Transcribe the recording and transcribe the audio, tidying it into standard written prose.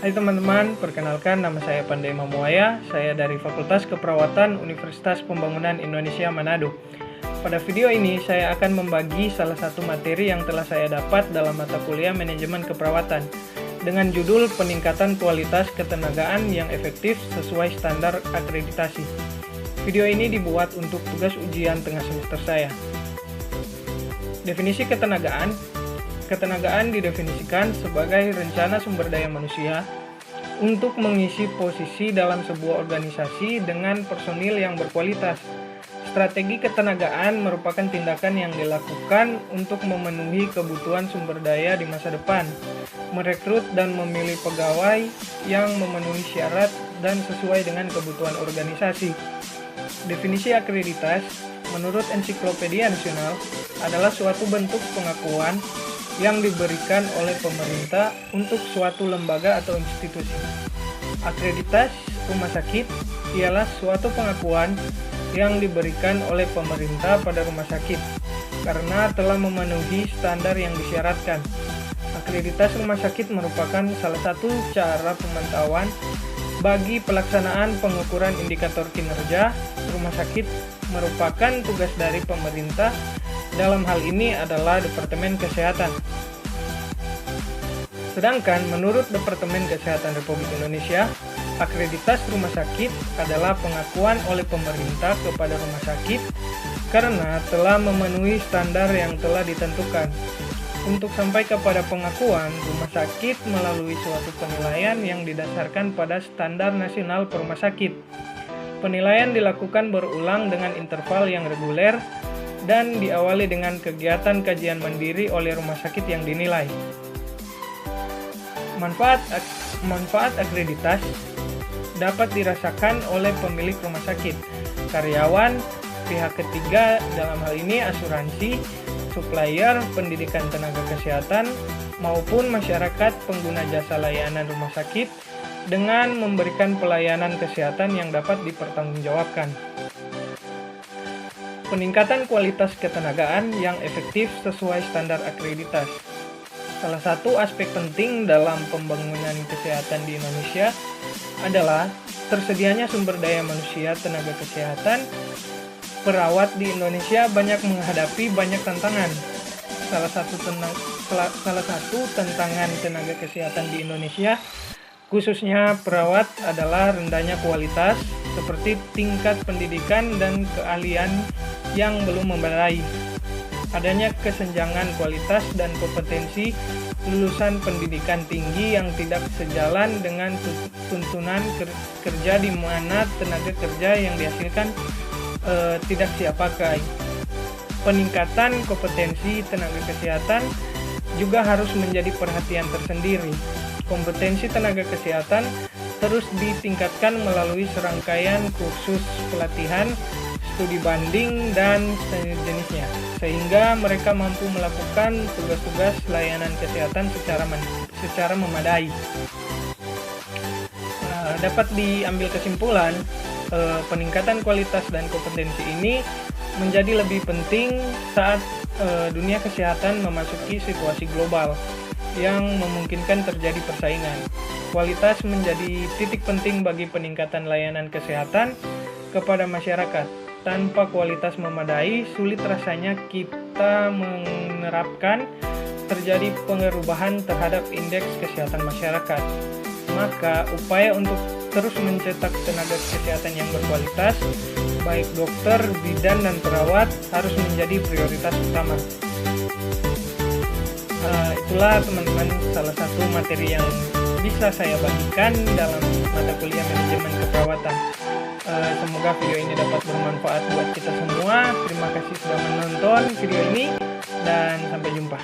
Hai teman-teman, perkenalkan nama saya Pandey Mamuaya. Saya dari Fakultas Keperawatan Universitas Pembangunan Indonesia Manado. Pada video ini saya akan membagi salah satu materi yang telah saya dapat dalam mata kuliah Manajemen Keperawatan dengan judul Peningkatan Kualitas Ketenagaan yang Efektif Sesuai Standar Akreditasi. Video ini dibuat untuk tugas ujian tengah semester saya. Definisi ketenagaan. Ketenagaan didefinisikan sebagai rencana sumber daya manusia untuk mengisi posisi dalam sebuah organisasi dengan personil yang berkualitas. Strategi ketenagaan merupakan tindakan yang dilakukan untuk memenuhi kebutuhan sumber daya di masa depan, merekrut dan memilih pegawai yang memenuhi syarat dan sesuai dengan kebutuhan organisasi. Definisi akreditas, menurut Ensiklopedia Nasional, adalah suatu bentuk pengakuan yang diberikan oleh pemerintah untuk suatu lembaga atau institusi. Akreditas rumah sakit ialah suatu pengakuan yang diberikan oleh pemerintah pada rumah sakit karena telah memenuhi standar yang disyaratkan. Akreditas rumah sakit merupakan salah satu cara pemantauan bagi pelaksanaan pengukuran indikator kinerja rumah sakit merupakan tugas dari pemerintah. Dalam hal ini adalah Departemen Kesehatan. Sedangkan menurut Departemen Kesehatan Republik Indonesia, akreditas rumah sakit adalah pengakuan oleh pemerintah kepada rumah sakit karena telah memenuhi standar yang telah ditentukan. Untuk sampai kepada pengakuan, rumah sakit melalui suatu penilaian yang didasarkan pada Standar Nasional per Rumah Sakit. Penilaian dilakukan berulang dengan interval yang reguler dan diawali dengan kegiatan kajian mandiri oleh rumah sakit yang dinilai. Manfaat akreditas dapat dirasakan oleh pemilik rumah sakit, karyawan, pihak ketiga dalam hal ini asuransi, supplier, pendidikan tenaga kesehatan, maupun masyarakat pengguna jasa layanan rumah sakit dengan memberikan pelayanan kesehatan yang dapat dipertanggungjawabkan. Peningkatan kualitas ketenagaan yang efektif sesuai standar akreditas. Salah satu aspek penting dalam pembangunan kesehatan di Indonesia adalah tersedianya sumber daya manusia tenaga kesehatan. Perawat di Indonesia banyak menghadapi banyak tantangan. Salah satu tantangan tenaga kesehatan di Indonesia, khususnya perawat, adalah rendahnya kualitas, seperti tingkat pendidikan dan keahlian yang belum memadai. Adanya kesenjangan kualitas dan kompetensi lulusan pendidikan tinggi yang tidak sejalan dengan tuntunan kerja di mana tenaga kerja yang dihasilkan tidak siap pakai. Peningkatan kompetensi tenaga kesehatan juga harus menjadi perhatian tersendiri. Kompetensi tenaga kesehatan terus ditingkatkan melalui serangkaian kursus pelatihan, studi banding, dan sejenisnya, sehingga mereka mampu melakukan tugas-tugas layanan kesehatan secara memadai. Dapat diambil kesimpulan, peningkatan kualitas dan kompetensi ini menjadi lebih penting saat dunia kesehatan memasuki situasi global yang memungkinkan terjadi persaingan. Kualitas menjadi titik penting bagi peningkatan layanan kesehatan kepada masyarakat. Tanpa kualitas memadai, sulit rasanya kita menerapkan terjadi perubahan terhadap indeks kesehatan masyarakat. Maka upaya untuk terus mencetak tenaga kesehatan yang berkualitas, baik dokter, bidan, dan perawat, harus menjadi prioritas utama. Itulah teman-teman salah satu materi yang bisa saya bagikan dalam mata kuliah Manajemen Keperawatan. Semoga video ini dapat bermanfaat buat kita semua. Terima kasih sudah menonton video ini dan sampai jumpa.